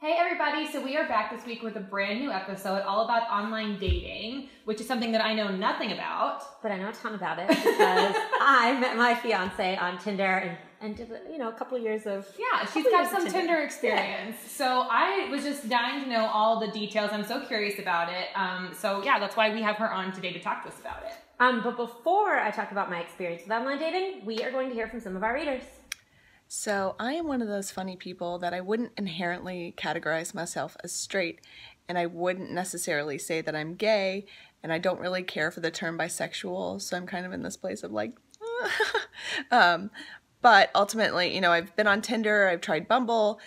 Hey everybody, so we are back this week with a brand new episode all about online dating, which is something that I know nothing about. But I know a ton about it because I met my fiance on Tinder and did, a couple of years of... Yeah, she's got some Tinder experience. Yeah. So I was just dying to know all the details. I'm so curious about it. So yeah, that's why we have her on today to talk to us about it. But before I talk about my experience with online dating, we are going to hear from some of our readers. So I am one of those funny people that I wouldn't inherently categorize myself as straight, and I wouldn't necessarily say that I'm gay, and I don't really care for the term bisexual, so I'm kind of in this place of like, but ultimately, I've been on Tinder, I've tried Bumble,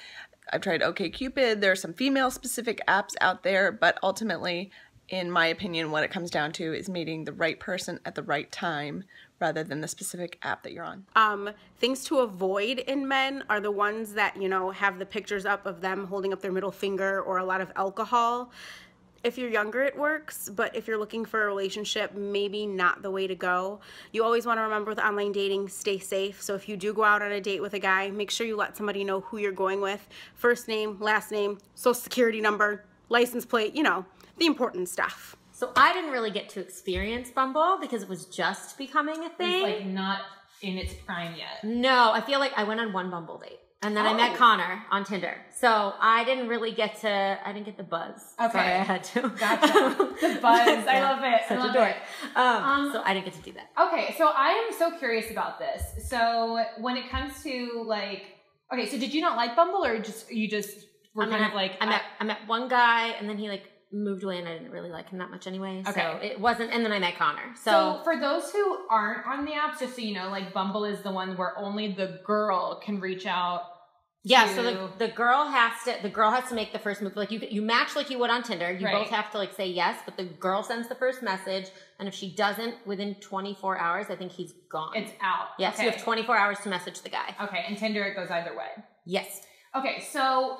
I've tried OkCupid, there are some female-specific apps out there, but ultimately, in my opinion, what it comes down to is meeting the right person at the right time rather than the specific app that you're on. Things to avoid in men are the ones that, have the pictures up of them holding up their middle finger or a lot of alcohol. If you're younger, it works, but if you're looking for a relationship, maybe not the way to go. You always want to remember with online dating, stay safe. So if you do go out on a date with a guy, make sure you let somebody know who you're going with. First name, last name, social security number, license plate, the important stuff. So I didn't really get to experience Bumble because it was just becoming a thing. It's like not in its prime yet. No, I feel like I went on one Bumble date. And then I met Connor on Tinder. So I didn't really get I didn't get the buzz. Okay. Sorry, I had to. Gotcha. The buzz. I love it. Such a dork. So I didn't get to do that. Okay, so I am so curious about this. So when it comes to so did you not like Bumble or you just were I met one guy and then he moved away and I didn't really like him that much anyway. Okay. So it wasn't, and then I met Connor. So for those who aren't on the apps, just so you know, Bumble is the one where only the girl can reach out. Yeah, so the girl has to make the first move. You match like you would on Tinder. You both have to say yes, but the girl sends the first message, and if she doesn't within 24 hours, I think he's gone. It's out. Yes, okay. So you have 24 hours to message the guy. Okay, and Tinder it goes either way. Yes. Okay, so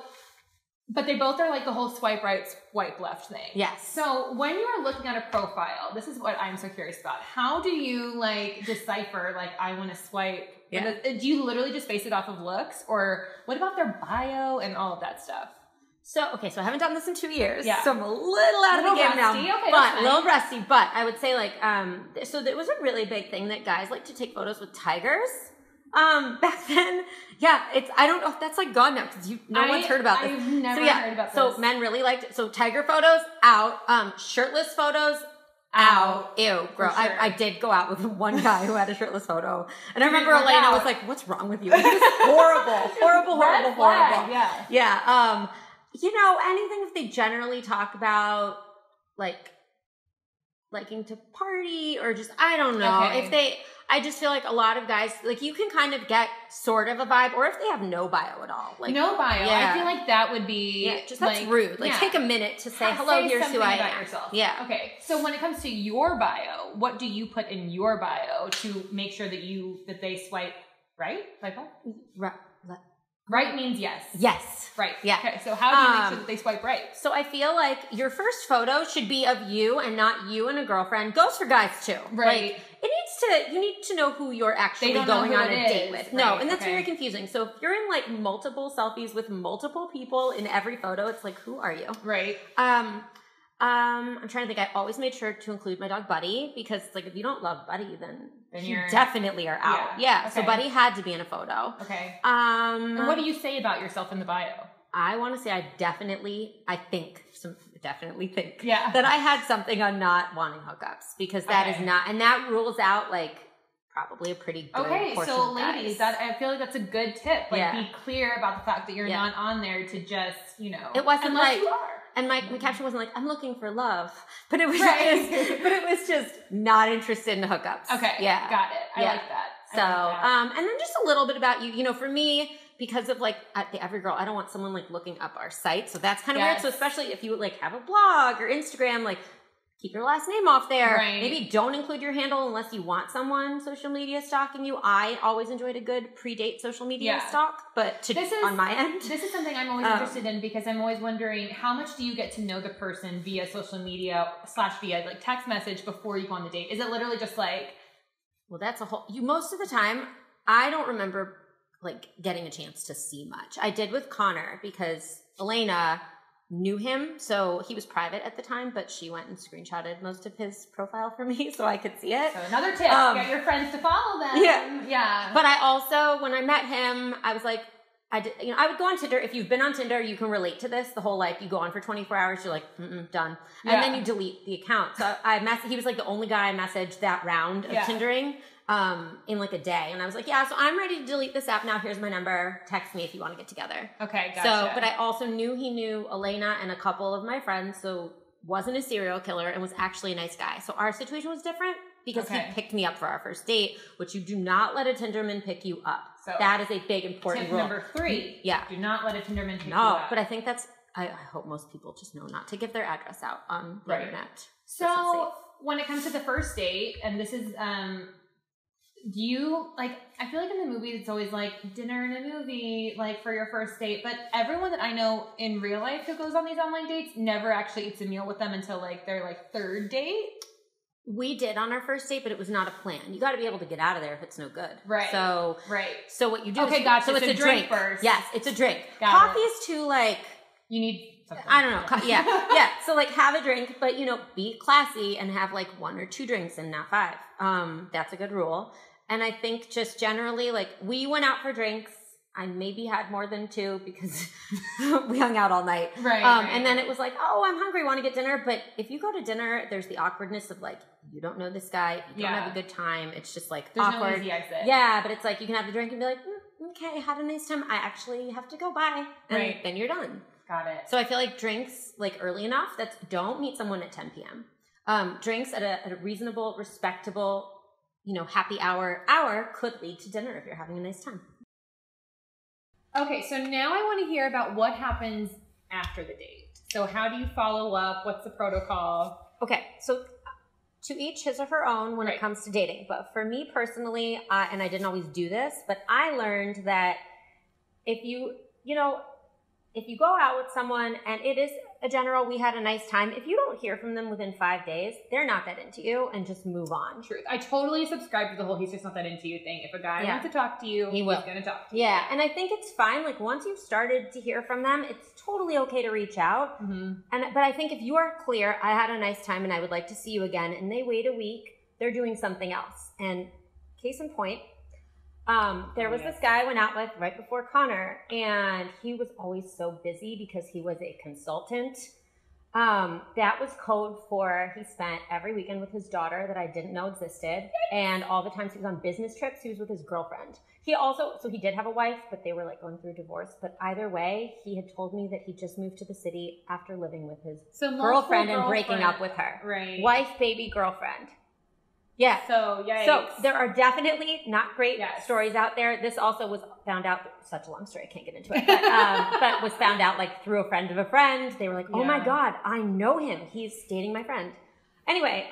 but they both are the whole swipe right, swipe left thing. Yes. So when you are looking at a profile, this is what I'm so curious about. How do you decipher I want to swipe? Yeah. Do you literally just base it off of looks, or what about their bio and all of that stuff? So I haven't done this in 2 years. Yeah. So I'm a little out of the game now. Okay, but a little rusty. But I would say so it was a really big thing that guys like to take photos with tigers. Back then, yeah, I don't know if that's gone now because no one's heard about this. I've never heard about this. So men really liked it. So tiger photos out, shirtless photos out. Ew, gross. Sure. I did go out with one guy who had a shirtless photo, and I remember Elena was like, "What's wrong with you?" It was horrible. Yeah. Anything if they generally talk about liking to party or just I don't know if I just feel a lot of guys, you can kind of get sort of a vibe, or if they have no bio at all. No bio. Yeah. I feel that would be... Yeah, just that's rude. Take a minute to say, hello, here's who I am. Yourself. Yeah. Okay, so when it comes to your bio, what do you put in your bio to make sure that they swipe right? Swipe left? Right means yes. Yes. Right. Yeah. Okay, so how do you make sure that they swipe right? So I feel your first photo should be of you and not you and a girlfriend. Goes for guys too. Right. You need to know who you're actually going on a date with. No, and that's very confusing. So if you're in multiple selfies with multiple people in every photo, it's who are you? Right. I'm trying to think. I always made sure to include my dog Buddy because if you don't love Buddy, then you definitely are out. Yeah. Okay. So Buddy had to be in a photo. Okay. And what do you say about yourself in the bio? I want to say I definitely think that I had something on not wanting hookups because that is not, and that rules out probably a pretty good portion so of ladies, guys. I feel that's a good tip. Be clear about the fact that you're not on there to just, it wasn't unless you are. And my caption wasn't I'm looking for love, but it was just not interested in hookups. Okay. Yeah. Got it. I like that. So, and then just a little bit about you, for me, because of at the Every Girl, I don't want someone looking up our site. So that's kind of weird. So especially if you have a blog or Instagram, keep your last name off there. Right. Maybe don't include your handle unless you want someone social media stalking you. I always enjoyed a good pre-date social media stalk, but on my end. This is something I'm always interested in because I'm always wondering how much do you get to know the person via social media / via text message before you go on the date? Is it literally just well, that's a whole, most of the time, I don't remember getting a chance to see much. I did with Connor because Elena knew him, so he was private at the time, but she went and screenshotted most of his profile for me so I could see it. So another tip, get your friends to follow them. Yeah. But I also, when I met him, I was like, I would go on Tinder. If you've been on Tinder, you can relate to this. The whole, like, you go on for 24 hours, you're like, done. And then you delete the account. So he was like the only guy I messaged that round of Tindering in like a day. And I was like, yeah, so I'm ready to delete this app now. Here's my number. Text me if you want to get together. Okay, gotcha. So, but I also knew he knew Elena and a couple of my friends, so wasn't a serial killer and was actually a nice guy. So our situation was different because he picked me up for our first date, which you do not let a Tinderman pick you up. So that is a big, important rule. Tip number 3. Yeah. Do not let a Tinderman pick you up. No, but I think that's, I hope most people just know not to give their address out on the internet. So when it comes to the first date, and this is, do you, like, I feel like in the movies it's always like dinner and a movie, like for your first date, but everyone that I know in real life who goes on these online dates never actually eats a meal with them until like their like third date. We did on our first date, but it was not a plan. You got to be able to get out of there if it's no good. Right. So what you do is, gotcha. So it's a drink first. Yes, it's a drink. Coffee is too, like, you need something. I don't know. Yeah. So like have a drink, but be classy and have like 1 or 2 drinks and not 5. That's a good rule. And I think just generally, like, we went out for drinks. I maybe had more than 2 because we hung out all night. Right. And then it was like, oh, I'm hungry, want to get dinner. But if you go to dinner, there's the awkwardness of like, you don't know this guy, you don't have a good time. It's just like there's awkward. No easy exit. Yeah, but it's like you can have the drink and be like, okay, had a nice time. I actually have to go, bye. And then you're done. Got it. So I feel like drinks like early enough, don't meet someone at 10 p.m. Drinks at a reasonable, respectable, happy hour could lead to dinner if you're having a nice time. Okay, so now I want to hear about what happens after the date. So how do you follow up? What's the protocol? Okay, so to each his or her own when it comes to dating. But for me personally, and I didn't always do this, but I learned that if you go out with someone and it is a general, we had a nice time, if you don't hear from them within 5 days, they're not that into you, and just move on. Truth. I totally subscribe to the whole he's just not that into you thing. If a guy wants to talk to you, he's going to talk to you. Yeah, and I think it's fine. Like, once you've started to hear from them, it's totally okay to reach out. Mm-hmm. But I think if you are clear, I had a nice time and I would like to see you again, and they wait a week, they're doing something else. And case in point, there was this guy I went out with right before Connor, and he was always so busy because he was a consultant. That was code for he spent every weekend with his daughter that I didn't know existed, and all the times he was on business trips, he was with his girlfriend. So he did have a wife, but they were like going through a divorce. But either way, he had told me that he just moved to the city after living with his girlfriend and breaking up with her. Right. Wife, baby, girlfriend. Yeah. So, yikes. So there are definitely not great stories out there. This also was found out, such a long story, I can't get into it, but was found out like through a friend of a friend. They were like, oh my God, I know him. He's dating my friend. Anyway,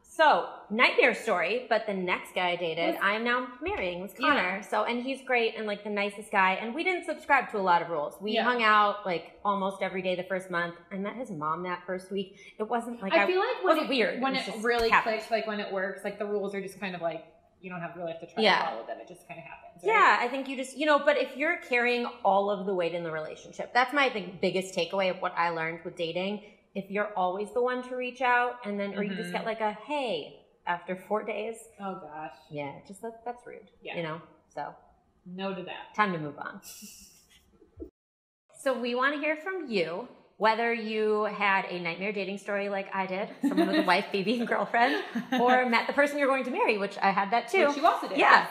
so nightmare story, but the next guy I dated, I'm now marrying, was Connor. So, and he's great and like the nicest guy. And we didn't subscribe to a lot of rules. We hung out like almost every day the first month. I met his mom that first week. It wasn't like, I feel like when weird. When it really clicks, like when it works, like the rules are just kind of like, you don't really have to try to follow them. It just kind of happens. Right? Yeah, I think you just, but if you're carrying all of the weight in the relationship, that's my biggest takeaway of what I learned with dating. If you're always the one to reach out and then, or you just get like a, hey, after 4 days. Oh gosh. Yeah, just that's rude. Yeah. So. No to that. Time to move on. So we want to hear from you, whether you had a nightmare dating story like I did, someone with a wife, baby, and girlfriend, or met the person you're going to marry, which I had that too. Which you also did. Yeah.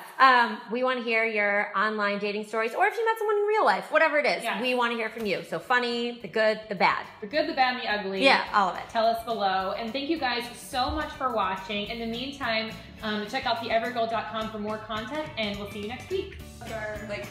We want to hear your online dating stories, or if you met someone in real life, whatever it is, we want to hear from you. So funny, the good, the bad. The good, the bad, and the ugly. Yeah, all of it. Tell us below. And thank you guys so much for watching. In the meantime, check out theevergirl.com for more content, and we'll see you next week. Like